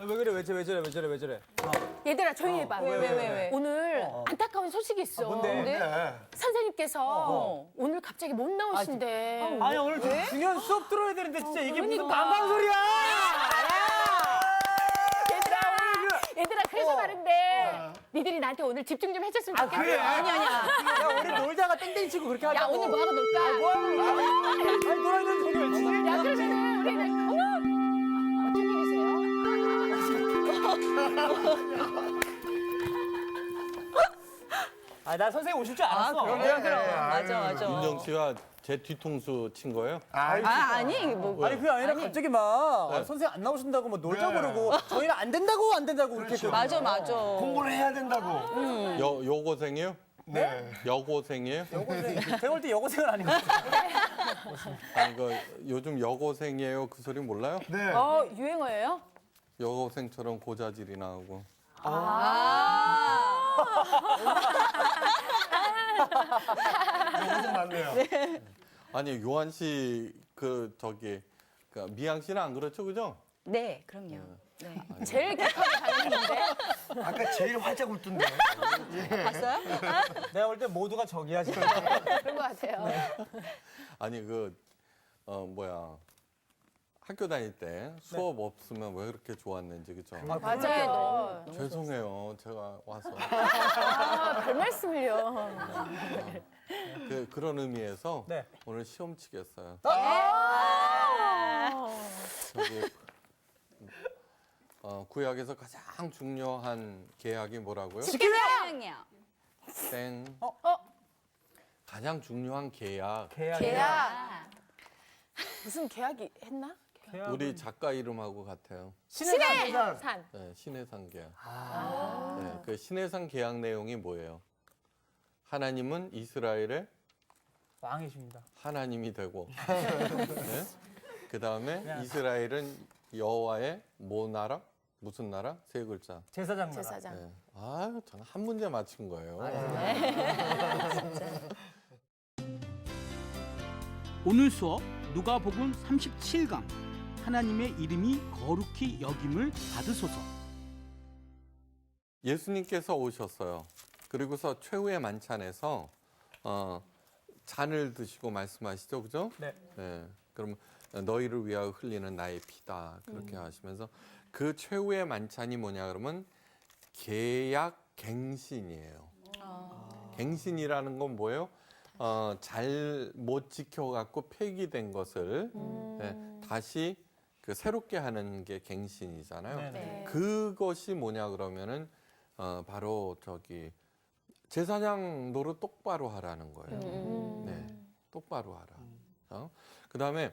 왜 그래? 왜 저래? 얘들아 조용히 해봐. 왜? 오늘 안타까운 소식이 있어. 뭔데? 선생님께서 오늘 갑자기 못 나오신대. 아니 오늘 중요한 수업 들어야 되는데 진짜 이게 무슨 그러니까. 망방소리야? 얘들아 그래서 말인데 니들이 나한테 오늘 집중 좀 해줬으면 좋겠어. 그래? 아니야. 야 우리 놀다가 땡땡 치고 그렇게 야 하자고. 오늘 뭐하고 놀까? 아니 놀아야 되는 소리 왜 치지? 야 그러면은 우리는 어머 어쩐 일이세요? 나 선생님 오실 줄 알았어. 맞아. 윤정 씨가 제 뒤통수 친 거예요? 아니 뭐. 아니 그게 아니라 갑자기 막 선생님 안 나오신다고 뭐 놀자 그러고 저희는 안 된다고 이렇게 했거든요. 맞아. 공부를 해야 된다고. 여고생이에요? 네. 여고생이에요? 여고생 제가 볼 때 여고생은 아닌 것 같아요. 아니, 요즘 여고생이에요 그 소리 몰라요? 네. 유행어예요? 여고생처럼 고자질이 나오고. 여기서 맞네요. 아니 요한 씨 그 미양 씨는 안 그렇죠, 그죠? 네, 그럼요. 네. 제일 격하게 반응했는데. 아까 제일 활짝 웃던데. 봤어요? 내가 볼 때 모두가 저기야 지금. 그런 것 같아요. 아니 학교 다닐 때 수업 없으면 왜 그렇게 좋았는지 그죠? 맞아요. 죄송해요 제가 와서 별 말씀을요. 그런 의미에서 네. 오늘 시험 치겠어요. 아. 저기 구약에서 가장 중요한 계약이 뭐라고요? 식량이요. 땡. 가장 중요한 계약. 계약. 무슨 계약이 했나? 우리 작가 이름하고 같아요. 신의 산. 네, 신해상 계약. 네, 그 신해상 계약 내용이 뭐예요? 하나님은 이스라엘의 왕이십니다. 하나님이 되고, 네? 그 다음에 이스라엘은 여호와의 뭐 나라? 무슨 나라? 세 글자. 제사장 나라. 제사장. 네. 저는 한 문제 맞춘 거예요. 오늘 수업 누가복음 37강 하나님의 이름이 거룩히 여김을 받으소서. 예수님께서 오셨어요. 그리고서 최후의 만찬에서 잔을 드시고 말씀하시죠, 그죠? 네. 그럼 너희를 위하여 흘리는 나의 피다 그렇게 하시면서 그 최후의 만찬이 뭐냐 그러면 계약 갱신이에요. 갱신이라는 건 뭐예요? 잘 못 지켜갖고 폐기된 것을 다시 새롭게 하는 게 갱신이잖아요. 네. 그것이 뭐냐 그러면은 바로 제사장 노릇 똑바로 하라는 거예요. 네, 똑바로 하라. 그다음에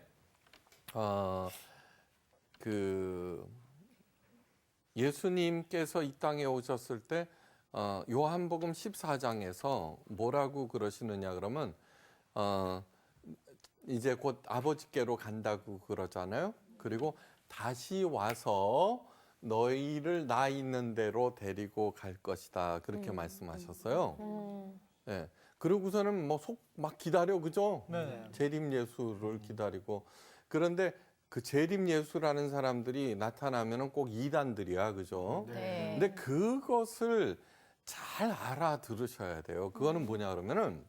예수님께서 이 땅에 오셨을 때 요한복음 14장에서 뭐라고 그러시느냐 그러면 이제 곧 아버지께로 간다고 그러잖아요. 그리고 다시 와서 너희를 나 있는 대로 데리고 갈 것이다 그렇게 말씀하셨어요. 네. 그러고서는 막 기다려 그죠? 네네. 재림 예수를 기다리고 그런데 그 재림 예수라는 사람들이 나타나면은 꼭 이단들이야 그죠? 네. 근데 그것을 잘 알아들으셔야 돼요. 그거는 뭐냐 그러면은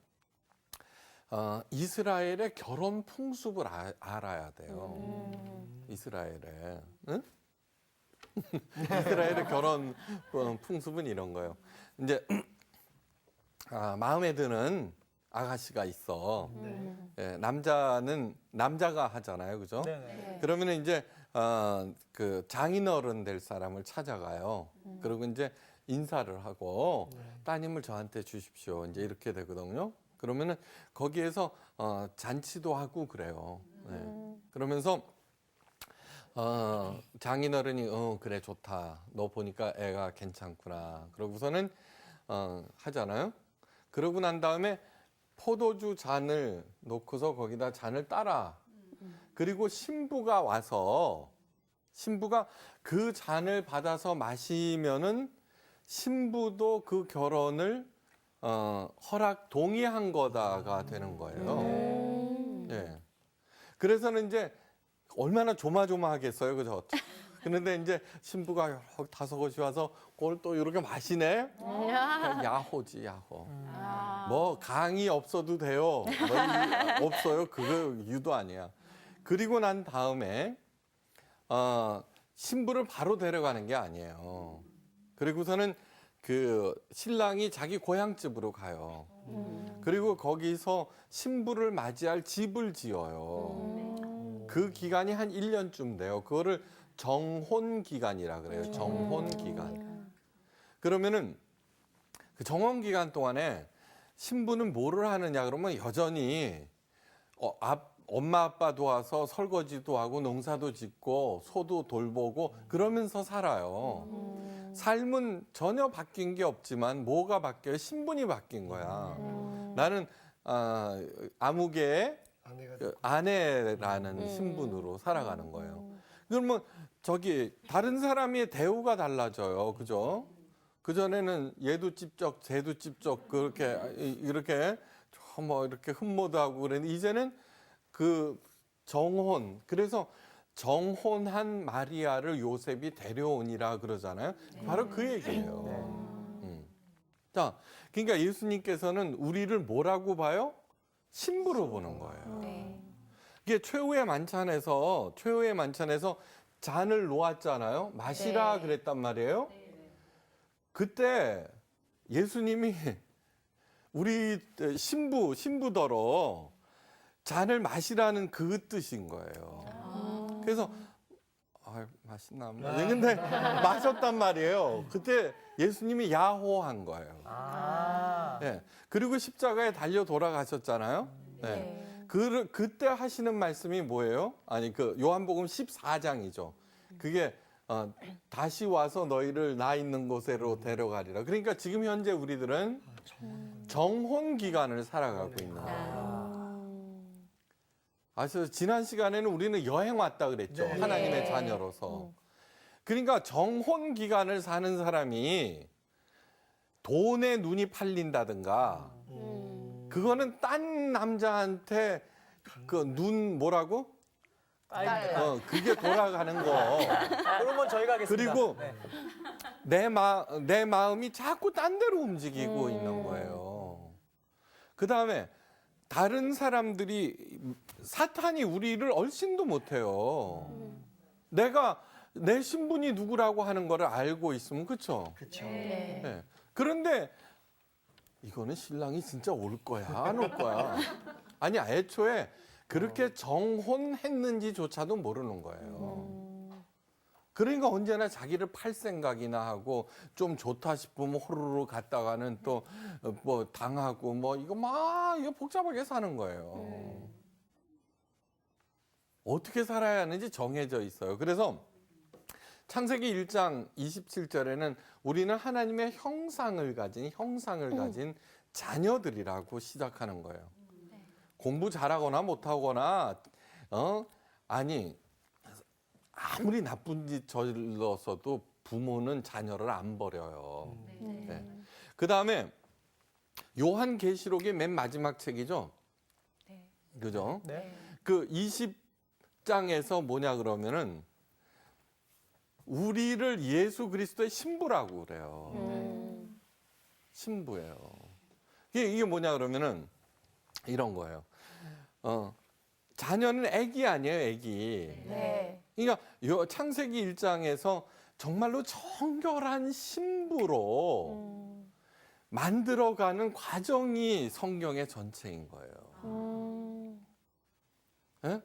이스라엘의 결혼 풍습을 알아야 돼요. 이스라엘의 응? 이스라엘의 결혼 풍습은 이런 거예요. 이제 마음에 드는 아가씨가 있어. 남자는 남자가 하잖아요, 그죠? 네네. 그러면 이제 그 장인어른 될 사람을 찾아가요. 그리고 이제 인사를 하고 따님을 저한테 주십시오. 이제 이렇게 되거든요. 그러면은 거기에서 잔치도 하고 그래요. 그러면서 장인어른이 그래 좋다. 너 보니까 애가 괜찮구나. 그러고서는 하잖아요. 그러고 난 다음에 포도주 잔을 놓고서 거기다 잔을 따라. 그리고 신부가 와서 신부가 그 잔을 받아서 마시면은 신부도 그 결혼을 동의한 거다가 되는 거예요. 예. 그래서는 이제 얼마나 조마조마하겠어요, 그죠? 그런데 이제 신부가 다섯이 와서 그걸 또 이렇게 마시네. 야호지 야호. 뭐 강이 없어도 돼요. 뭐 없어요. 그거 유도 아니야. 그리고 난 다음에 신부를 바로 데려가는 게 아니에요. 그리고서는 그 신랑이 자기 고향집으로 가요. 그리고 거기서 신부를 맞이할 집을 지어요. 그 기간이 한 1년쯤 돼요. 그거를 정혼 기간이라 그래요. 정혼 기간. 그러면은 그 정혼 기간 동안에 신부는 뭐를 하느냐 그러면 여전히 엄마 아빠 도와서 설거지도 하고 농사도 짓고 소도 돌보고 그러면서 살아요. 삶은 전혀 바뀐 게 없지만 뭐가 바뀌어요? 신분이 바뀐 거야. 나는 아무개의 아내라는 신분으로 살아가는 거예요. 그러면 저기 다른 사람의 대우가 달라져요. 그죠? 그전에는 얘도 찝쩍 쟤도 찝쩍 그렇게 이렇게 뭐 이렇게 흠모도 그랬는데 이제는 그 정혼, 그래서 정혼한 마리아를 요셉이 데려오니라 그러잖아요. 바로 그 얘기예요. 자, 그러니까 예수님께서는 우리를 뭐라고 봐요? 신부로 보는 거예요. 이게 최후의 만찬에서 잔을 놓았잖아요. 마시라 그랬단 말이에요. 그때 예수님이 우리 신부더러 잔을 마시라는 그 뜻인 거예요. 그래서 맛있나? 근데 마셨단 말이에요. 그때 예수님이 야호한 거예요. 네. 그리고 십자가에 달려 돌아가셨잖아요. 네. 그때 하시는 말씀이 뭐예요? 아니 그 요한복음 14장이죠. 그게 다시 와서 너희를 나 있는 곳으로 데려가리라. 그러니까 지금 현재 우리들은 정혼 기간을 살아가고 있는 거예요. 그래서 지난 시간에는 우리는 여행 왔다 그랬죠. 하나님의 자녀로서. 그러니까 정혼 기간을 사는 사람이 돈에 눈이 팔린다든가 그거는 딴 남자한테 그 눈 뭐라고? 그게 돌아가는 거. 그러면 저희가 하겠습니다. 그리고 네. 내 마음이 자꾸 딴 데로 움직이고 있는 거예요. 그 다음에 다른 사람들이 사탄이 우리를 얼씬도 못해요. 내가 내 신분이 누구라고 하는 거를 알고 있으면 그렇죠. 네. 그런데 이거는 신랑이 진짜 올 거야, 안 올 거야. 아니 애초에 그렇게 정혼했는지조차도 모르는 거예요. 그러니까 언제나 자기를 팔 생각이나 하고 좀 좋다 싶으면 호로로 갔다가는 또 뭐 당하고 뭐 이거 복잡하게 사는 거예요. 어떻게 살아야 하는지 정해져 있어요. 그래서 창세기 1장 27절에는 우리는 하나님의 형상을 가진 자녀들이라고 시작하는 거예요. 공부 잘하거나 못하거나 아니 아무리 나쁜 짓 저질렀어도 부모는 자녀를 안 버려요. 네. 그 다음에 요한계시록의 맨 마지막 책이죠. 그죠? 네. 그 20장에서 뭐냐 그러면은 우리를 예수 그리스도의 신부라고 그래요. 신부예요. 이게 뭐냐 그러면은 이런 거예요. 자녀는 애기 아니에요, 애기. 네. 그러니까 창세기 1장에서 정말로 정결한 신부로 만들어가는 과정이 성경의 전체인 거예요. 예?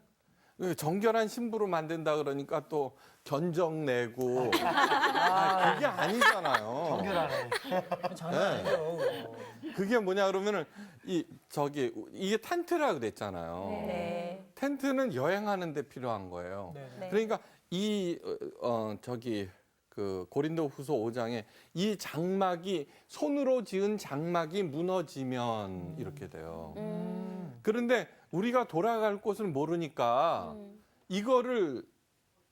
정결한 신부로 만든다 그러니까 또 견적 내고 그게 아니잖아요. 정결하네. 장난 아니죠. 그게 뭐냐 그러면은 이게 텐트라 그랬잖아요. 네. 텐트는 여행하는 데 필요한 거예요. 네. 그러니까 그 고린도후서 5장에 이 장막이 손으로 지은 장막이 무너지면 이렇게 돼요. 그런데 우리가 돌아갈 곳을 모르니까 이거를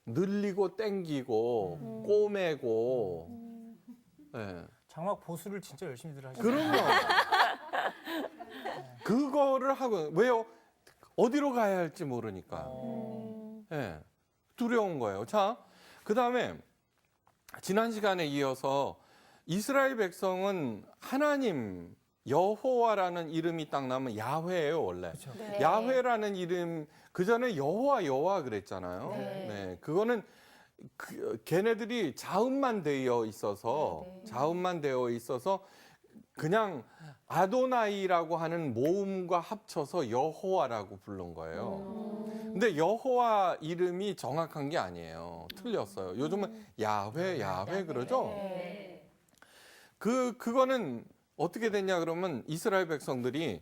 늘리고 땡기고 꼬매고 네. 장막 보수를 진짜 열심히들 하시죠. 그럼요. 그거를 하고 왜요? 어디로 가야 할지 모르니까. 네. 두려운 거예요. 자, 그다음에 지난 시간에 이어서 이스라엘 백성은 하나님 여호와라는 이름이 딱 나면 야훼예요, 원래. 네. 야훼라는 이름 그 전에 여호와 그랬잖아요. 네. 그거는 걔네들이 자음만 되어 있어서 자음만 되어 있어서 그냥 아도나이라고 하는 모음과 합쳐서 여호와라고 부른 거예요. 근데 여호와 이름이 정확한 게 아니에요. 틀렸어요. 요즘은 야훼 그러죠? 그거는 어떻게 됐냐 그러면 이스라엘 백성들이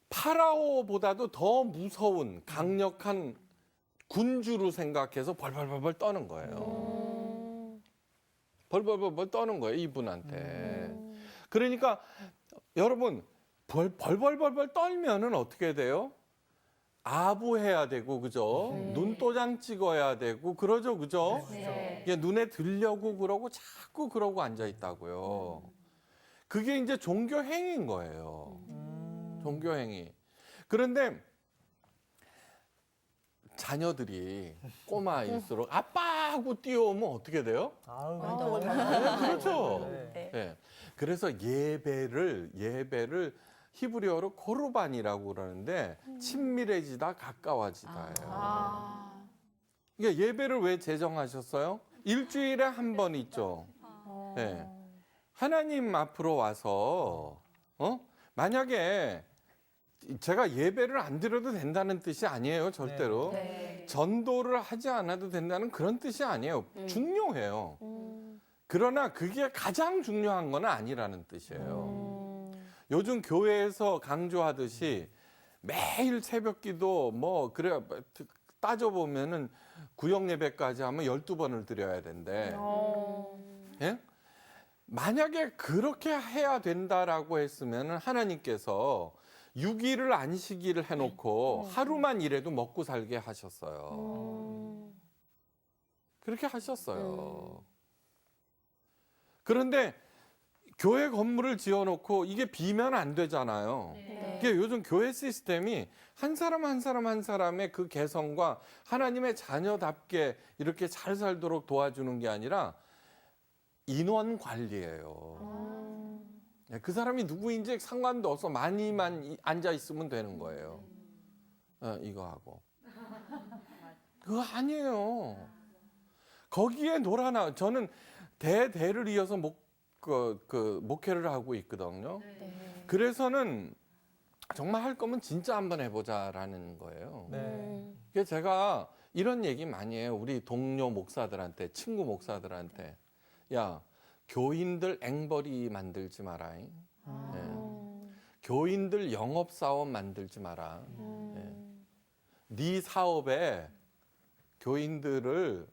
파라오보다도 더 무서운 강력한 군주로 생각해서 벌벌벌벌 떠는 거예요. 벌벌벌벌 떠는 거예요, 이분한테. 그러니까 여러분 벌벌벌벌 떨면은 어떻게 돼요? 아부해야 되고 그죠? 눈도장 찍어야 되고 그러죠, 그죠? 이게 눈에 들려고 그러고 자꾸 그러고 앉아 있다고요. 그게 이제 종교 행위인 거예요. 종교 행위. 그런데 자녀들이 꼬마일수록 아빠하고 뛰어오면 어떻게 돼요? 아우, 그렇죠. 네. 예. 그래서 예배를 히브리어로 고르반이라고 그러는데 친밀해지다 가까워지다예요. 그러니까 예배를 왜 제정하셨어요? 일주일에 한 번 있죠. 예. 하나님 앞으로 와서 만약에 제가 예배를 안 드려도 된다는 뜻이 아니에요, 절대로. 전도를 하지 않아도 된다는 그런 뜻이 아니에요. 중요해요. 그러나 그게 가장 중요한 건 아니라는 뜻이에요. 요즘 교회에서 강조하듯이 매일 새벽기도 그래 따져보면은 구역 예배까지 하면 12번을 드려야 된대. 예? 만약에 그렇게 해야 된다라고 했으면 하나님께서 6일을 안식일을 해놓고 하루만 일해도 먹고 살게 하셨어요. 그렇게 하셨어요. 그런데 교회 건물을 지어놓고 이게 비면 안 되잖아요. 이게 요즘 교회 시스템이 한 사람 한 사람의 그 개성과 하나님의 자녀답게 이렇게 잘 살도록 도와주는 게 아니라 인원 관리예요. 그 사람이 누구인지 상관도 없어. 많이만 앉아 있으면 되는 거예요. 이거 하고. 그거 아니에요. 거기에 놀아나. 저는 대를 이어서 목회를 하고 있거든요. 그래서는 정말 할 거면 진짜 한번 해보자라는 거예요. 그래서 제가 이런 얘기 많이 해요. 우리 동료 목사들한테, 친구 목사들한테. 야, 교인들 앵벌이 만들지 마라. 교인들 영업사원 만들지 마라. 네 사업에 교인들을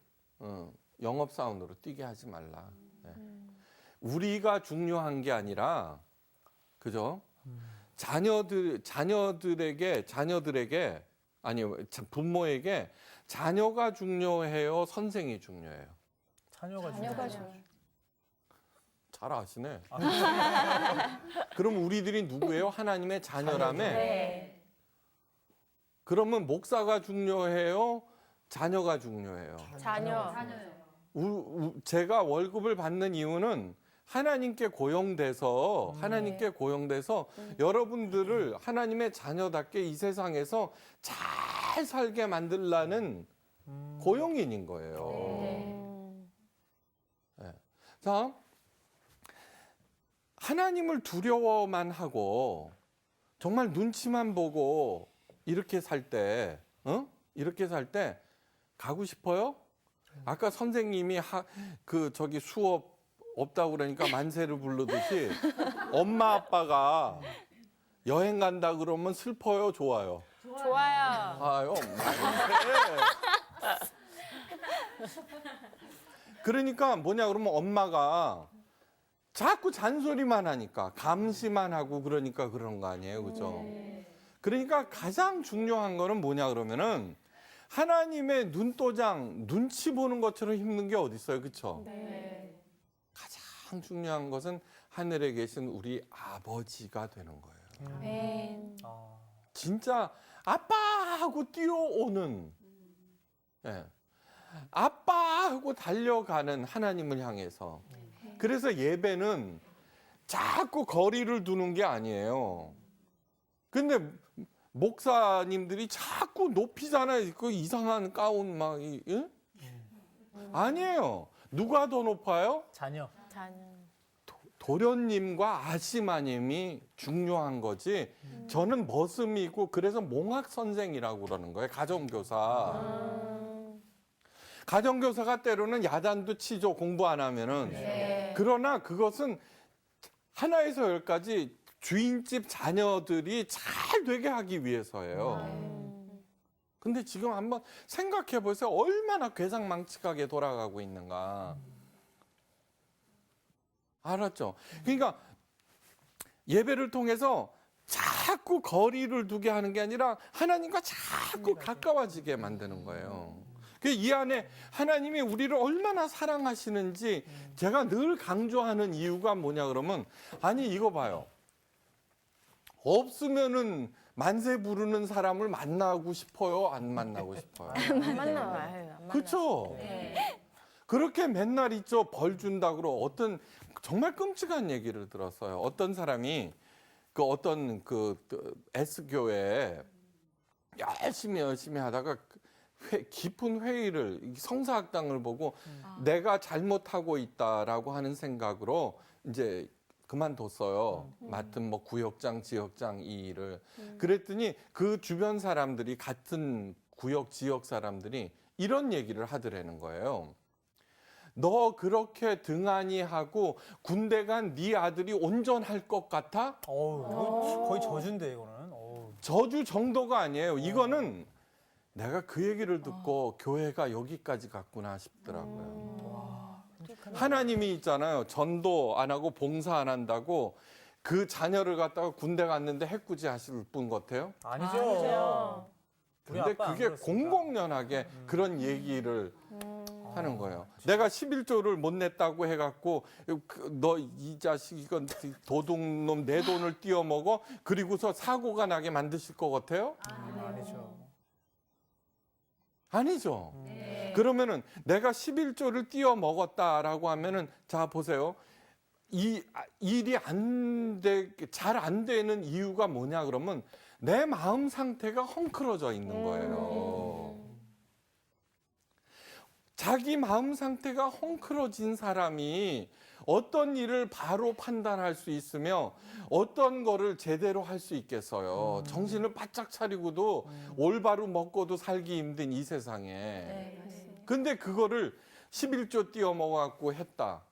영업사원으로 뛰게 하지 말라. 우리가 중요한 게 아니라, 그죠? 자녀들에게, 아니, 부모에게 자녀가 중요해요? 선생이 중요해요? 자녀가 중요해요. 잘 아시네. 그럼 우리들이 누구예요? 하나님의 자녀라며? 그러면 목사가 중요해요? 자녀가 중요해요? 자녀. 제가 월급을 받는 이유는 하나님께 고용돼서 여러분들을 하나님의 자녀답게 이 세상에서 잘 살게 만들라는 고용인인 거예요. 자, 하나님을 두려워만 하고 정말 눈치만 보고 이렇게 살 때 가고 싶어요? 아까 선생님이 수업 없다고 그러니까 만세를 부르듯이 엄마 아빠가 여행 간다 그러면 슬퍼요, 좋아요? 좋아요. 아유, 만세. 그러니까 뭐냐 그러면 엄마가 자꾸 잔소리만 하니까 감시만 하고 그러니까 그런 거 아니에요, 그죠? 그러니까 가장 중요한 거는 뭐냐 그러면은 하나님의 눈도장, 눈치 보는 것처럼 힘든 게 어디 있어요, 그렇죠? 가장 중요한 것은 하늘에 계신 우리 아버지가 되는 거예요. 진짜 아빠 하고 뛰어오는. 아빠 하고 달려가는 하나님을 향해서. 그래서 예배는 자꾸 거리를 두는 게 아니에요. 근데 목사님들이 자꾸 높이잖아요. 그 이상한 가운 막 응? 아니에요. 누가 더 높아요? 자녀. 도련님과 아시마님이 중요한 거지. 저는 머슴이고 그래서 몽학 선생이라고 그러는 거예요. 가정교사. 가정교사가 때로는 야단도 치죠. 공부 안 하면은. 그러나 그것은 하나에서 열까지 주인집 자녀들이 잘 되게 하기 위해서예요. 근데 지금 한번 생각해 보세요. 얼마나 괴상망측하게 돌아가고 있는가. 알았죠? 그러니까 예배를 통해서 자꾸 거리를 두게 하는 게 아니라 하나님과 자꾸 가까워지게 만드는 거예요. 이 안에 하나님이 우리를 얼마나 사랑하시는지 제가 늘 강조하는 이유가 뭐냐 그러면, 아니 이거 봐요. 없으면은 만세 부르는 사람을 만나고 싶어요? 안 만나고 싶어요? 안 만나요. 그렇죠? 그렇게 맨날 있죠. 벌 준다 그러고 어떤 정말 끔찍한 얘기를 들었어요. 어떤 사람이 그 어떤 그 S교회에 열심히 하다가 깊은 회의를, 성사학당을 보고 내가 잘못하고 있다라고 하는 생각으로 이제 그만뒀어요. 맡은 뭐 구역장, 지역장 이 일을. 그랬더니 그 주변 사람들이, 같은 구역, 지역 사람들이 이런 얘기를 하더라는 거예요. 너 그렇게 등한히 하고 군대 간 네 아들이 온전할 것 같아? 이거 거의 저주인데 이거는. 저주 정도가 아니에요. 이거는 내가 그 얘기를 듣고 교회가 여기까지 갔구나 싶더라고요. 하나님이 있잖아요. 전도 안 하고 봉사 안 한다고 그 자녀를 갖다가 군대 갔는데 해꾸지 하실 분 같아요? 아니죠. 우리 근데 아빠 안 그게 그렇습니다. 공공연하게 그런 얘기를 하는 거예요. 내가 11조를 못 냈다고 해갖고 너 이 자식 이건 도둑놈 내 돈을 띄어먹어? 그리고서 사고가 나게 만드실 것 같아요? 아니죠. 아니죠. 그러면은 내가 11조를 띄어 먹었다라고 하면은, 자 보세요. 이 일이 잘 안 되는 이유가 뭐냐 그러면 내 마음 상태가 헝클어져 있는 거예요. 자기 마음 상태가 헝클어진 사람이 어떤 일을 바로 판단할 수 있으며 어떤 거를 제대로 할 수 있겠어요. 정신을 바짝 차리고도 올바로 먹고도 살기 힘든 이 세상에. 근데 그거를 11조 띄어 먹어갖고 했다.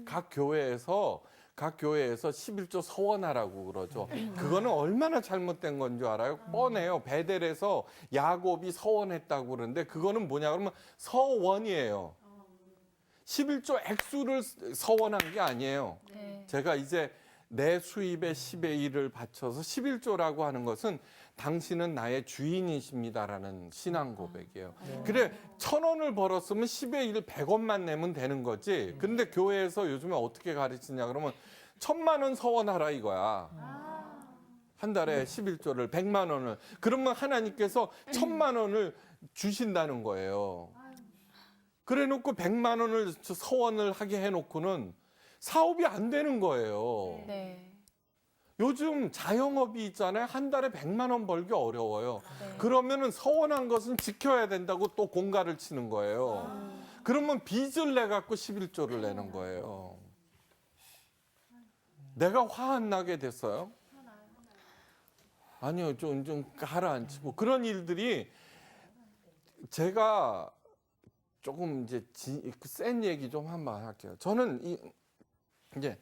각 교회에서 11조 서원하라고 그러죠. 그거는 얼마나 잘못된 건 줄 알아요? 뻔해요. 베델에서 야곱이 서원했다고 그러는데 그거는 뭐냐 그러면 서원이에요. 11조 액수를 서원한 게 아니에요. 제가 이제 내 수입의 10의 1을 바쳐서 11조라고 하는 것은 당신은 나의 주인이십니다라는 신앙 고백이에요. 그래 1,000원을 벌었으면 10의 1 100원만 내면 되는 거지. 근데 교회에서 요즘에 어떻게 가르치냐 그러면 1,000만 원 서원하라 이거야. 한 달에 11조를 100만 원을. 그러면 하나님께서 1,000만 원을 주신다는 거예요. 그래 놓고 100만 원을 서원을 하게 해놓고는 사업이 안 되는 거예요. 요즘 자영업이 있잖아요. 한 달에 100만 원 벌기 어려워요. 그러면은 서원한 것은 지켜야 된다고 또 공가를 치는 거예요. 그러면 빚을 내 갖고 11조를 내는 거예요. 내가 화 안 나게 됐어요? 아니요, 좀 가라앉히고 그런 일들이. 제가 조금 이제 센 얘기 좀 한번 할게요. 저는 이제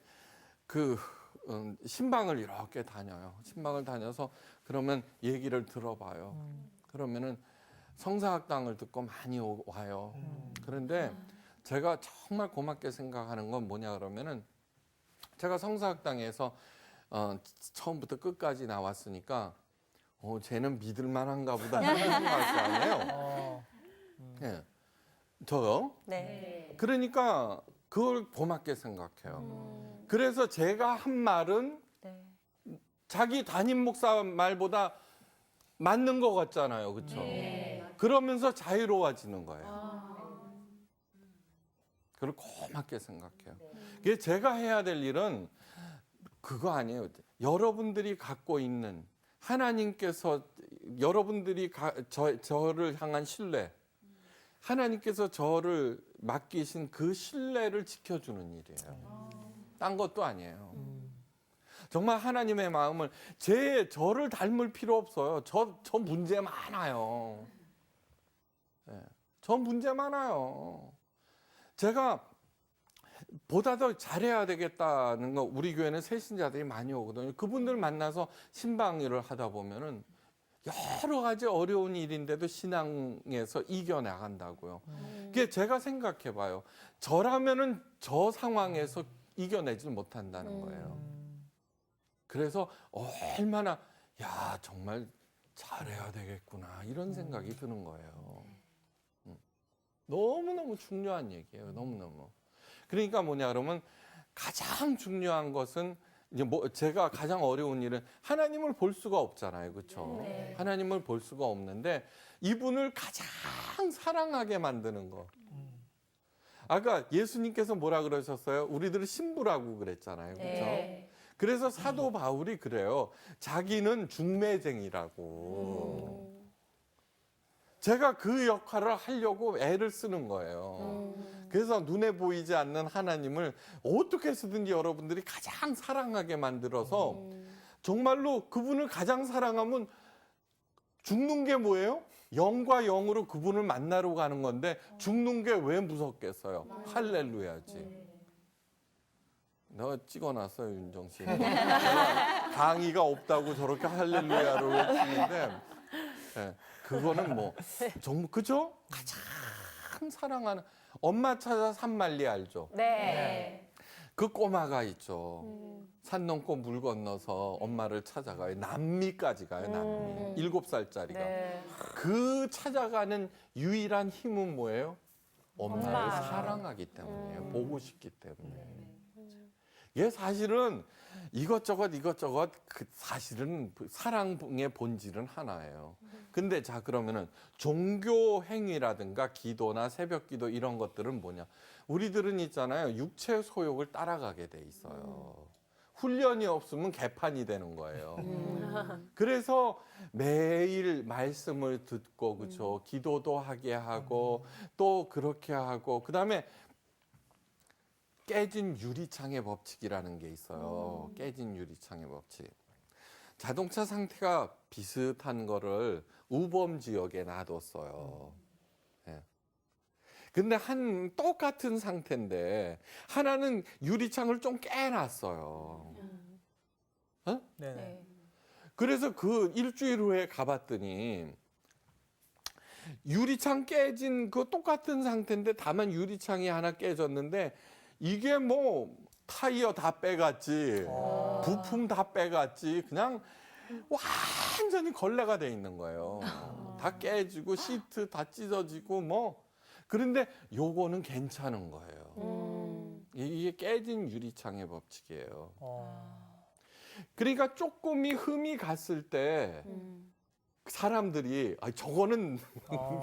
신방을 이렇게 다녀요. 신방을 다녀서 그러면 얘기를 들어봐요. 그러면은 성사학당을 듣고 많이 와요. 그런데 제가 정말 고맙게 생각하는 건 뭐냐 그러면은, 제가 성사학당에서 처음부터 끝까지 나왔으니까 쟤는 믿을 만한가 보다 하는 생각이 아니에요. 네. 저요? 네. 그러니까 그걸 고맙게 생각해요. 그래서 제가 한 말은 자기 담임 목사 말보다 맞는 것 같잖아요. 그렇죠? 그러면서 자유로워지는 거예요. 그걸 고맙게 생각해요. 그게 제가 해야 될 일은 그거 아니에요. 여러분들이 갖고 있는 하나님께서 여러분들이 저를 향한 신뢰, 하나님께서 저를 맡기신 그 신뢰를 지켜주는 일이에요. 딴 것도 아니에요. 정말 하나님의 마음을 저를 닮을 필요 없어요. 저 문제 많아요. 네, 저 문제 많아요. 제가 보다 더 잘해야 되겠다는 거 우리 교회는 새신자들이 많이 오거든요. 그분들 만나서 신방일을 하다 보면은 여러 가지 어려운 일인데도 신앙에서 이겨나간다고요. 그게 제가 생각해 봐요. 저라면은 저 상황에서 이겨내질 못한다는 거예요. 그래서 얼마나 야 정말 잘해야 되겠구나 이런 생각이 드는 거예요. 너무너무 중요한 얘기예요. 너무너무. 그러니까 뭐냐 그러면 가장 중요한 것은 이제 제가 가장 어려운 일은 하나님을 볼 수가 없잖아요. 그렇죠? 네. 하나님을 볼 수가 없는데 이분을 가장 사랑하게 만드는 거. 아까 예수님께서 뭐라 그러셨어요? 우리들은 신부라고 그랬잖아요. 그렇죠? 네. 그래서 사도 바울이 그래요. 자기는 중매쟁이라고. 제가 그 역할을 하려고 애를 쓰는 거예요. 그래서 눈에 보이지 않는 하나님을 어떻게 해서든지 여러분들이 가장 사랑하게 만들어서 정말로 그분을 가장 사랑하면 죽는 게 뭐예요? 영과 영으로 그분을 만나러 가는 건데 죽는 게 왜 무섭겠어요? 할렐루야지. 내가 찍어놨어요, 윤정 씨. 제가 강의가 없다고 저렇게 할렐루야를 외치는데 네, 그거는 뭐 정말 그죠? 가장 사랑하는 엄마 찾아 산말리 알죠? 네. 그 꼬마가 있죠. 산 넘고 물 건너서 엄마를 찾아가요. 남미까지 가요. 남미. 7살짜리가. 네. 그 찾아가는 유일한 힘은 뭐예요? 엄마를 엄마. 사랑하기 때문이에요. 보고 싶기 때문에. 이게 사실은 이것저것 사실은 사랑의 본질은 하나예요. 근데 자 그러면은 종교 행위라든가 기도나 새벽기도 이런 것들은 뭐냐? 우리들은 있잖아요. 육체 소욕을 따라가게 돼 있어요. 훈련이 없으면 개판이 되는 거예요. 그래서 매일 말씀을 듣고 그렇죠. 기도도 하게 하고 또 그렇게 하고 그다음에 깨진 유리창의 법칙이라는 게 있어요. 깨진 유리창의 법칙. 자동차 상태가 비슷한 거를 우범 지역에 놔뒀어요. 예. 근데 똑같은 상태인데 하나는 유리창을 좀 깨놨어요. 어? 네네. 그래서 그 일주일 후에 가봤더니 유리창 깨진 그 똑같은 상태인데 다만 유리창이 하나 깨졌는데 이게 뭐 타이어 다 빼갔지, 부품 다 빼갔지, 그냥 완전히 걸레가 돼 있는 거예요. 다 깨지고 시트 다 찢어지고 뭐. 그런데 요거는 괜찮은 거예요. 이게 깨진 유리창의 법칙이에요. 그러니까 조금이 흠이 갔을 때 사람들이 저거는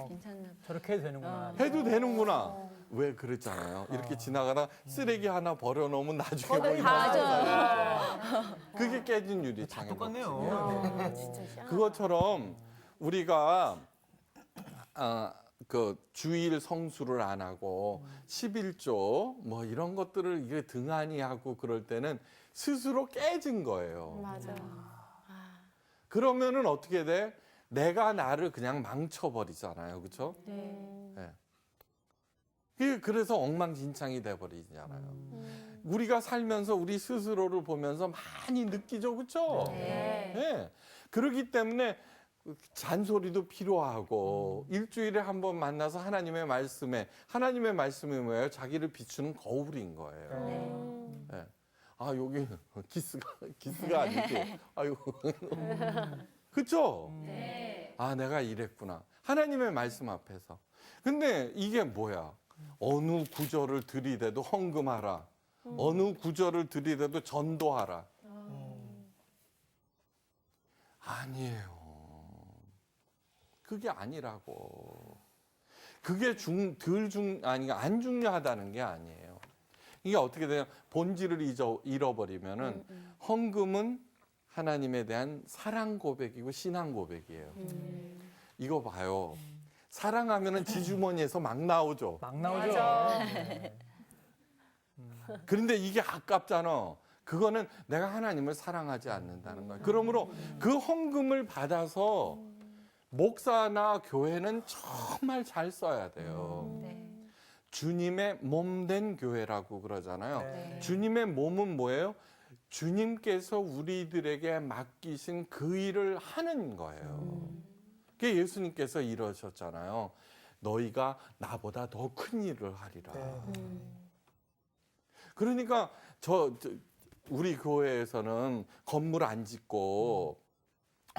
괜찮나 봐. 저렇게 해도 되는구나. 해도 되는구나. 왜 그랬잖아요. 이렇게 지나가다 쓰레기 하나 버려놓으면 나중에 뭐 맞아. 그게 깨진 유리창의 똑같네요. 법칙이에요. 그것처럼 우리가 그 주일 성수를 안 하고 11조 뭐 이런 것들을 이게 등한히 하고 그럴 때는 스스로 깨진 거예요. 맞아. 그러면은 어떻게 돼? 내가 나를 그냥 망쳐버리잖아요. 그렇죠? 네. 그래서 엉망진창이 돼버리잖아요. 우리가 살면서 우리 스스로를 보면서 많이 느끼죠. 그렇죠? 네. 네. 그렇기 때문에 잔소리도 필요하고 일주일에 한 번 만나서 하나님의 말씀이 뭐예요? 자기를 비추는 거울인 거예요. 네. 아 여기 기스가 아니지. 아유, 그렇죠? 아 내가 이랬구나. 하나님의 말씀 앞에서. 근데 이게 뭐야? 어느 구절을 들이대도 헌금하라. 어느 구절을 들이대도 전도하라. 아니에요. 그게 아니라고. 그게 아니 안 중요하다는 게 아니에요. 이게 어떻게 되냐? 본질을 잃어버리면은 헌금은 하나님에 대한 사랑 고백이고 신앙 고백이에요. 이거 봐요. 사랑하면은 지주머니에서 막 나오죠. 막 나오죠. 그런데 이게 아깝잖아. 그거는 내가 하나님을 사랑하지 않는다는 거예요. 그러므로 그 헌금을 받아서 목사나 교회는 정말 잘 써야 돼요. 네. 주님의 몸 된 교회라고 그러잖아요. 네. 주님의 몸은 뭐예요? 주님께서 우리들에게 맡기신 그 일을 하는 거예요. 그게 예수님께서 이러셨잖아요. 너희가 나보다 더 큰 일을 하리라. 네. 그러니까 우리 교회에서는 건물 안 짓고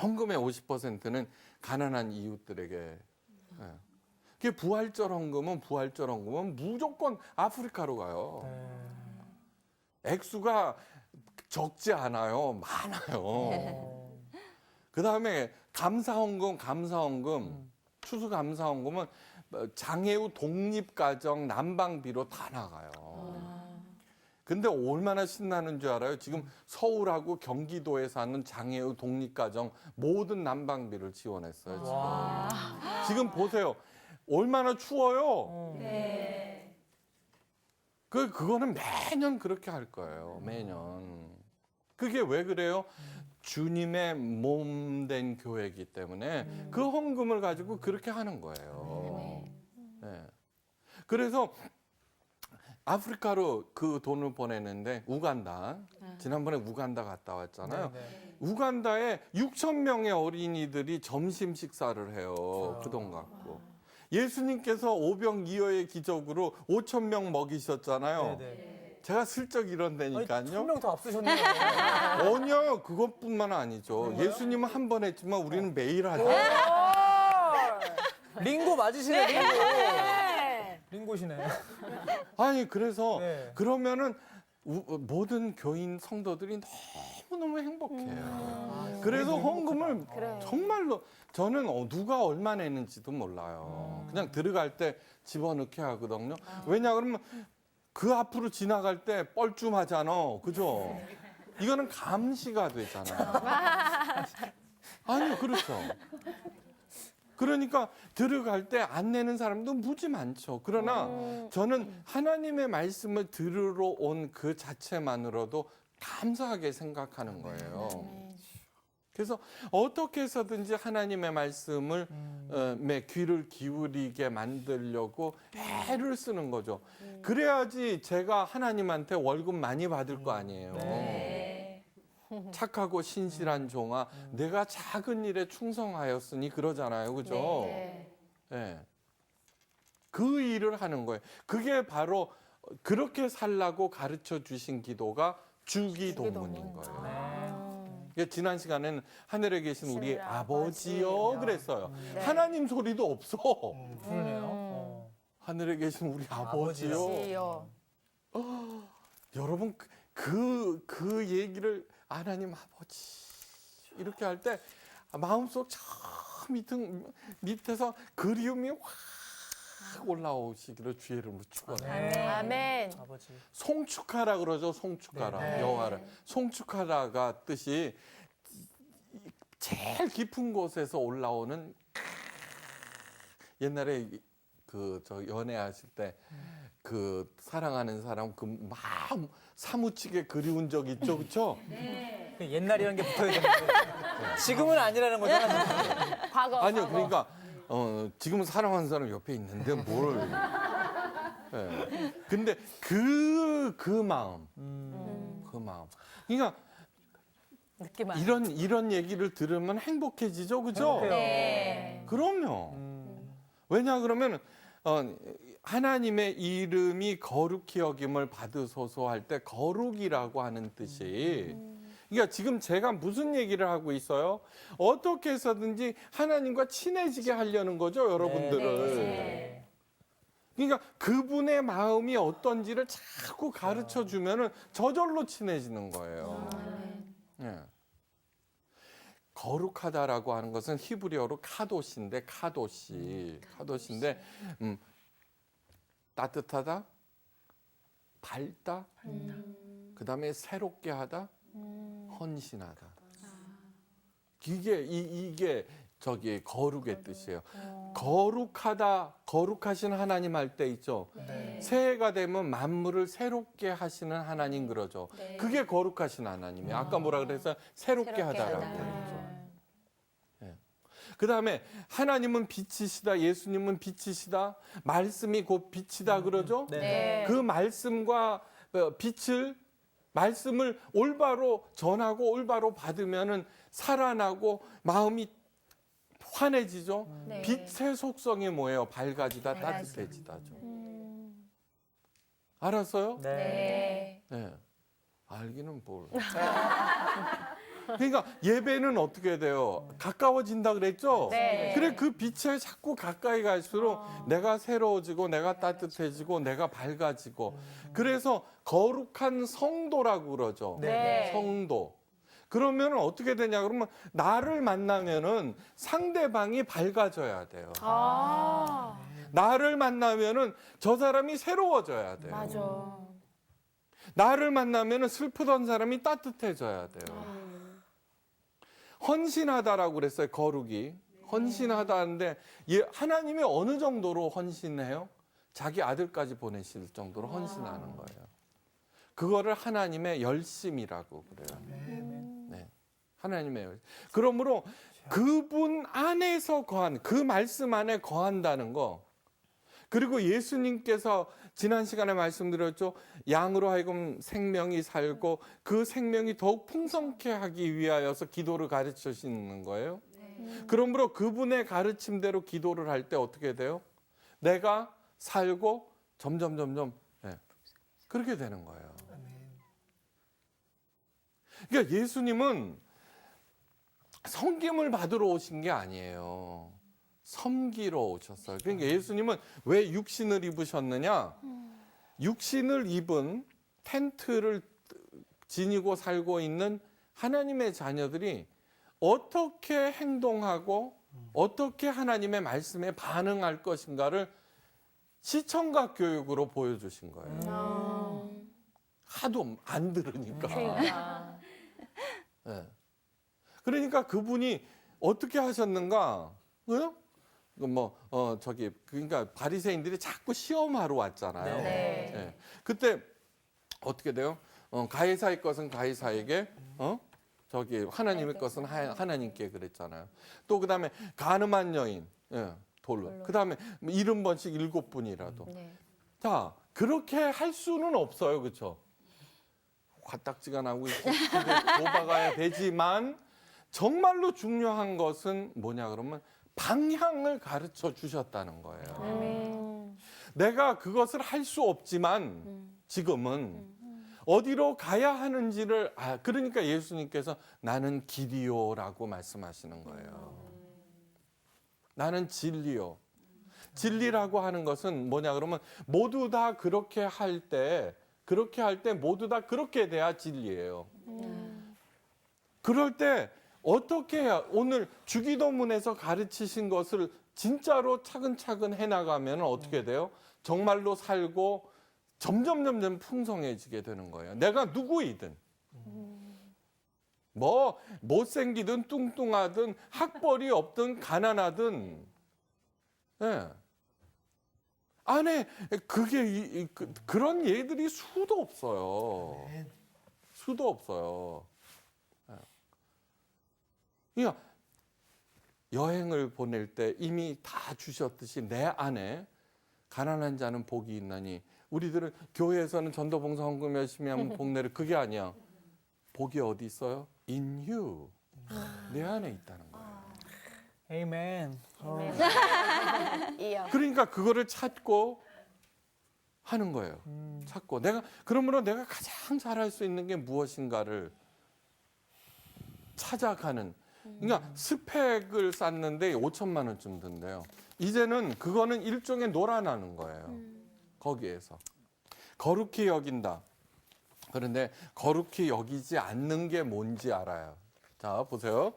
헌금의 50%는 가난한 이웃들에게. 예. 그게 부활절 헌금은 무조건 아프리카로 가요. 액수가 적지 않아요. 많아요. 그다음에 감사헌금, 추수감사헌금은 장애우 독립가정 난방비로 다 나가요. 근데 얼마나 신나는 줄 알아요? 지금 서울하고 경기도에 사는 장애우 독립가정 모든 난방비를 지원했어요. 지금 보세요. 얼마나 추워요. 네. 그거는 매년 그렇게 할 거예요. 매년. 그게 왜 그래요? 주님의 몸 된 교회이기 때문에 그 헌금을 가지고 그렇게 하는 거예요. 네. 그래서 아프리카로 그 돈을 보내는데 우간다. 지난번에 우간다 갔다 왔잖아요. 우간다에 6천 명의 어린이들이 점심 식사를 해요. 그 돈 갖고. 예수님께서 오병이어의 기적으로 5천 명 먹이셨잖아요. 제가 슬쩍 이런다니까요. 1,000명 더 앞서셨네요. 아니요, 그것뿐만 아니죠. 예수님은 한 번 했지만 우리는 매일 하죠. 링고 맞으시네, 링고. 링고시네. 아니 그래서 네. 그러면은 모든 교인 성도들이 너무너무 행복해요. 그래서 헌금을 정말로 저는 누가 얼마 내는지도 몰라요. 그냥 들어갈 때 집어넣게 하거든요. 왜냐 그러면 그 앞으로 지나갈 때 뻘쭘하잖아. 그죠? 이거는 감시가 되잖아요. 아니요, 그렇죠. 그러니까 들어갈 때 안 내는 사람도 무지 많죠. 그러나 저는 하나님의 말씀을 들으러 온 그 자체만으로도 감사하게 생각하는 거예요. 그래서 어떻게 해서든지 하나님의 말씀을 귀를 기울이게 만들려고 애를 쓰는 거죠. 그래야지 제가 하나님한테 월급 많이 받을 거 아니에요. 착하고 신실한 종아, 내가 작은 일에 충성하였으니 그러잖아요. 그죠? 네. 그 일을 하는 거예요. 그게 바로 그렇게 살라고 가르쳐 주신 기도가 주기도문인 거예요. 지난 시간에는 하늘에 계신 우리 아버지요 그랬어요. 하나님 소리도 없어. 그러네요. 하늘에 계신 우리 아버지요. 여러분 그 얘기를 하나님 아버지 이렇게 할 때 마음속 저 밑에서 그리움이 확 올라오시기를 주의 이름으로 축원해요. 아멘. 아버지. 송축하라 그러죠. 송축하라. 네. 여호와를. 송축하라가 뜻이 제일 깊은 곳에서 올라오는 옛날에 저 연애하실 때 그 사랑하는 사람 그 마음 사무치게 그리운 적 있죠, 그렇죠? 옛날이라는 게 붙어야 되는데 지금은 아니라는 거잖아요. 과거. 아니요, 과거. 그러니까 지금은 사랑하는 사람 옆에 있는데 뭘? 네. 근데 그 마음, 그 마음. 그러니까 느낌 이런 얘기를 들으면 행복해지죠, 그죠? 네. 그럼요. 왜냐 그러면 하나님의 이름이 거룩히 여김을 받으소서 할 때 거룩이라고 하는 뜻이 그러니까 지금 제가 무슨 얘기를 하고 있어요? 어떻게 해서든지 하나님과 친해지게 하려는 거죠, 여러분들을. 그러니까 그분의 마음이 어떤지를 자꾸 가르쳐 주면은 저절로 친해지는 거예요. 네. 거룩하다라고 하는 것은 히브리어로 카도시인데 카도시인데 따뜻하다, 밝다, 그다음에 새롭게 하다, 헌신하다. 이게 저기 거룩의 뜻이에요. 거룩하다, 거룩하신 하나님 할 때 있죠. 네. 새해가 되면 만물을 새롭게 하시는 하나님 그러죠. 네. 그게 거룩하신 하나님이에요. 아까 뭐라 그랬어요? 새롭게 하다라고 하다. 그랬죠. 그 다음에 하나님은 빛이시다, 예수님은 빛이시다, 말씀이 곧 빛이다 그러죠. 네. 그 말씀과 말씀을 올바로 전하고 올바로 받으면은 살아나고 마음이 환해지죠. 네. 빛의 속성이 뭐예요? 밝아지다, 따뜻해지다죠. 알았어요? 네. 네. 알기는 뭘. 그러니까 예배는 어떻게 돼요? 가까워진다 그랬죠? 네. 그래 그 빛에 자꾸 가까이 갈수록 내가 새로워지고 내가 따뜻해지고 내가 밝아지고 그래서 거룩한 성도라고 그러죠. 네. 성도. 그러면 어떻게 되냐 그러면 나를 만나면은 상대방이 밝아져야 돼요. 아, 나를 만나면은 저 사람이 새로워져야 돼요. 맞아. 나를 만나면은 슬프던 사람이 따뜻해져야 돼요. 헌신하다라고 그랬어요. 거룩이. 헌신하다는데 하나님이 어느 정도로 헌신해요? 자기 아들까지 보내실 정도로 헌신하는 거예요. 그거를 하나님의 열심이라고 그래요. 네. 하나님의 열심. 그러므로 그분 안에서 거한, 그 말씀 안에 거한다는 거. 그리고 예수님께서 지난 시간에 말씀드렸죠. 양으로 하여금 생명이 살고 그 생명이 더욱 풍성케 하기 위하여서 기도를 가르쳐 주시는 거예요. 그러므로 그분의 가르침대로 기도를 할 때 어떻게 돼요? 내가 살고 점점 네. 그렇게 되는 거예요. 그러니까 예수님은 섬김을 받으러 오신 게 아니에요. 섬기러 오셨어요. 그러니까 예수님은 왜 육신을 입으셨느냐? 육신을 입은 텐트를 지니고 살고 있는 하나님의 자녀들이 어떻게 행동하고 어떻게 하나님의 말씀에 반응할 것인가를 시청각 교육으로 보여주신 거예요. 하도 안 들으니까. 그러니까. 네. 그러니까 그분이 어떻게 하셨는가? 그러니까 바리새인들이 자꾸 시험하러 왔잖아요. 네. 네. 그때 어떻게 돼요? 가이사의 것은 가이사에게, 하나님의 것은 하나님께 그랬잖아요. 또 그다음에 가늠한 여인, 돌로. 그다음에 70번씩 7분이라도. 네. 자, 그렇게 할 수는 없어요, 그렇죠? 화딱지가 나고 도박아야 되지만 정말로 중요한 것은 뭐냐 그러면 방향을 가르쳐 주셨다는 거예요. 내가 그것을 할 수 없지만 지금은 어디로 가야 하는지를 그러니까 예수님께서 나는 길이요라고 말씀하시는 거예요. 나는 진리요. 진리라고 하는 것은 뭐냐 그러면 모두 다 그렇게 할 때 모두 다 그렇게 돼야 진리예요. 그럴 때 어떻게 해야 오늘 주기도문에서 가르치신 것을 진짜로 차근차근 해나가면 어떻게 돼요? 정말로 살고 점점 풍성해지게 되는 거예요. 내가 누구이든 뭐 못생기든 뚱뚱하든 학벌이 없든 가난하든 안에 그런 예들이 수도 없어요. 수도 없어요. 그러니까 여행을 보낼 때 이미 다 주셨듯이 내 안에 가난한 자는 복이 있나니 우리들은 교회에서는 전도봉사 헌금 열심히 하면 복 내려 그게 아니야. 복이 어디 있어요? In you. 내 안에 있다는 거예요. 에이멘. 그러니까 그거를 찾고 하는 거예요. 찾고 그러므로 내가 가장 잘할 수 있는 게 무엇인가를 찾아가는. 그러니까 스펙을 쌓는데 5천만 원쯤 든대요. 이제는 그거는 일종의 놀아나는 거예요. 거기에서 거룩히 여긴다. 그런데 거룩히 여기지 않는 게 뭔지 알아요. 자 보세요.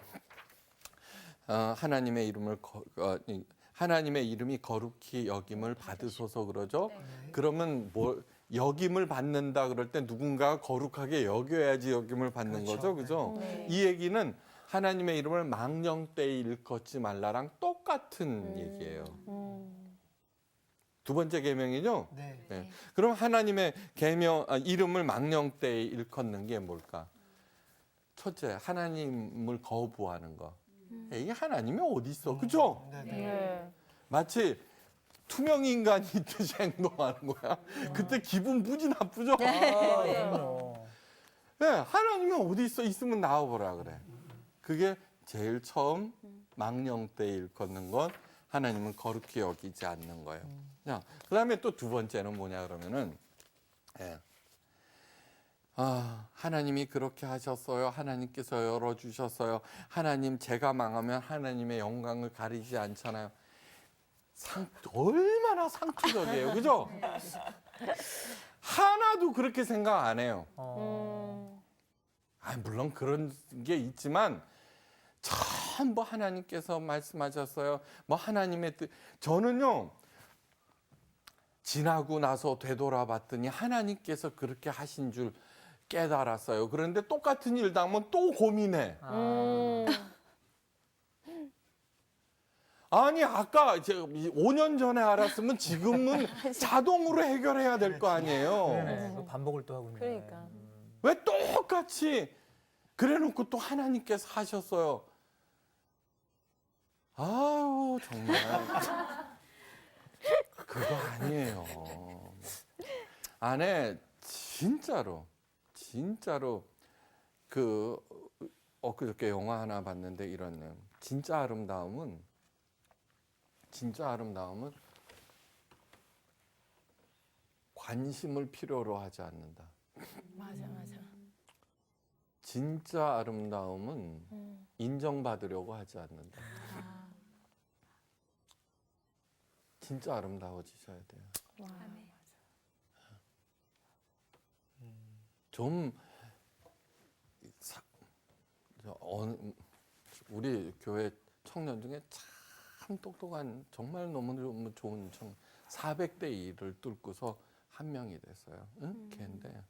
하나님의 하나님의 이름이 거룩히 여김을 받으소서 그러죠. 그러면 뭐 여김을 받는다 그럴 때 누군가 거룩하게 여겨야지 여김을 받는 거죠, 그죠? 이 얘기는 하나님의 이름을 망령되이 일컫지 말라랑 똑같은 얘기예요. 두 번째 계명이죠. 네. 네. 그럼 하나님의 이름을 망령되이 일컫는 게 뭘까? 첫째, 하나님을 거부하는 거. 이게 하나님이 어디 있어, 그죠? 네. 마치 투명 인간이 있듯이 행동하는 거야. 그때 기분 무지 나쁘죠. 그럼요. 네, 하나님이 어디 있어? 있으면 나와보라 그래. 그게 제일 처음 망령되이 일컫는 건 하나님은 거룩히 여기지 않는 거예요. 자, 그다음에 또 두 번째는 뭐냐 그러면은 하나님이 그렇게 하셨어요. 하나님께서 열어주셨어요. 하나님 제가 망하면 하나님의 영광을 가리지 않잖아요. 얼마나 상투적이에요. 그죠? 하나도 그렇게 생각 안 해요. 물론 그런 게 있지만 전부 하나님께서 말씀하셨어요. 뭐 하나님의 뜻. 저는요. 지나고 나서 되돌아봤더니 하나님께서 그렇게 하신 줄 깨달았어요. 그런데 똑같은 일 당하면 또 고민해. 아니 아까 5년 전에 알았으면 지금은 자동으로 해결해야 될 거 아니에요. 네네. 그 반복을 또 하고 있네. 그러니까. 왜 똑같이 그래놓고 또 하나님께서 하셨어요. 아유 정말 그거 아니에요. 안에 진짜로 엊그저께 영화 하나 봤는데 이런 내용. 진짜 아름다움은 관심을 필요로 하지 않는다. 맞아. 진짜 아름다움은 인정받으려고 하지 않는다. 진짜 아름다워지셔야 돼요. 좀 우리 교회 청년 중에 참 똑똑한 정말 너무 좋은 400대 1을 뚫고서 한 명이 됐어요. 걔인데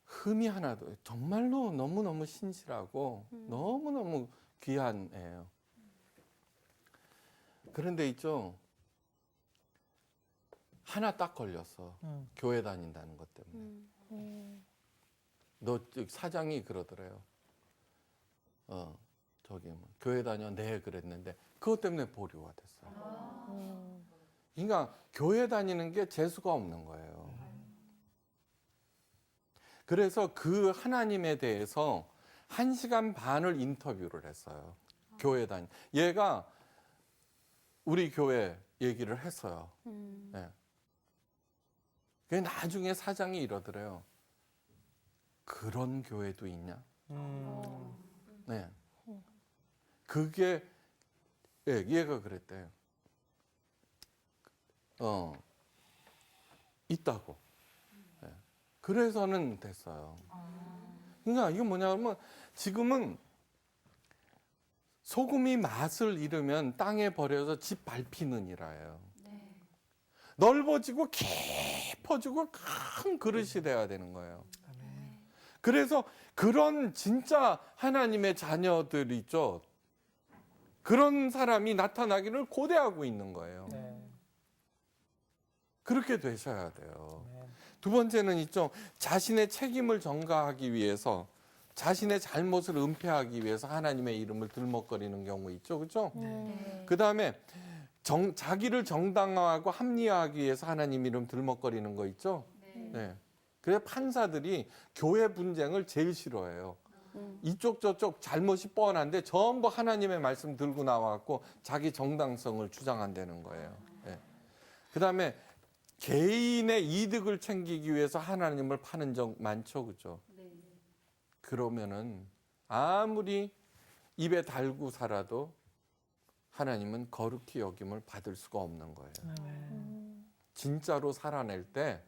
흠이 하나도 정말로 너무너무 신실하고 너무너무 귀한 애예요. 그런데 있죠. 하나 딱 걸렸어. 교회 다닌다는 것 때문에. 너 사장이 그러더래요. 교회 다녀. 네, 그랬는데 그것 때문에 보류가 됐어요. 그러니까 교회 다니는 게 재수가 없는 거예요. 그래서 그 하나님에 대해서 1시간 반을 인터뷰를 했어요. 교회 얘가 우리 교회 얘기를 했어요. 네. 그게 나중에 사장이 이러더래요. 그런 교회도 있냐? 네. 그게 얘가 그랬대요. 있다고. 네. 그래서는 됐어요. 그러니까 이게 뭐냐 하면 지금은 소금이 맛을 잃으면 땅에 버려서 집 밟히는 이라예요. 넓어지고 깊어지고 큰 그릇이 돼야 되는 거예요. 그래서 그런 진짜 하나님의 자녀들 있죠. 그런 사람이 나타나기를 고대하고 있는 거예요. 그렇게 되셔야 돼요. 두 번째는 있죠. 자신의 책임을 전가하기 위해서 자신의 잘못을 은폐하기 위해서 하나님의 이름을 들먹거리는 경우 있죠. 그렇죠? 그다음에 자기를 정당화하고 합리화하기 위해서 하나님 이름 들먹거리는 거 있죠. 네. 그래서 판사들이 교회 분쟁을 제일 싫어해요. 이쪽 저쪽 잘못이 뻔한데 전부 하나님의 말씀 들고 나와갖고 자기 정당성을 주장한다는 거예요. 네. 그다음에 개인의 이득을 챙기기 위해서 하나님을 파는 적 많죠, 그렇죠? 그러면은 아무리 입에 달고 살아도 하나님은 거룩히 여김을 받을 수가 없는 거예요. 진짜로 살아낼 때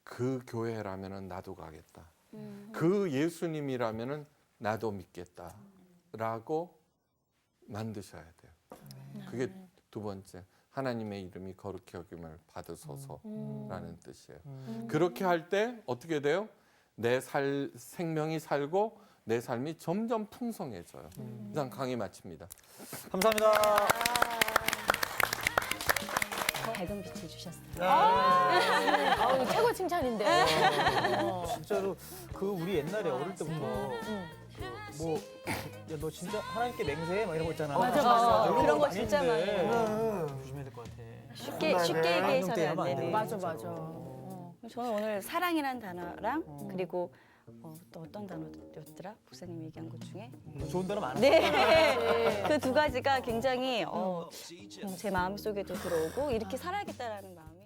그 교회라면은 나도 가겠다. 그 예수님이라면은 나도 믿겠다라고 만드셔야 돼요. 그게 두 번째. 하나님의 이름이 거룩히 여김을 받으소서라는 뜻이에요. 그렇게 할 때 어떻게 돼요? 내 생명이 살고 내 삶이 점점 풍성해져요. 이상 강의 마칩니다. 감사합니다. 밝은 빛을 주셨어요. 아우, 최고 칭찬인데. 진짜로 그 우리 옛날에 어릴 때부터 뭐 야 너 진짜 하나님께 맹세해 막 이런 거 있잖아. 맞아, 맞아. 이런 그런 거 많이 진짜 했는데 많아요. 조심해야 될 것 같아. 쉽게 얘기해서는 안 되는. 맞아, 맞아. 저는 오늘 사랑이라는 단어랑 그리고 또 어떤 단어였더라? 목사님 얘기한 것 중에 좋은 단어 많아. 네. 그 두 가지가 굉장히 제 마음속에도 들어오고 이렇게 살아야겠다라는 마음.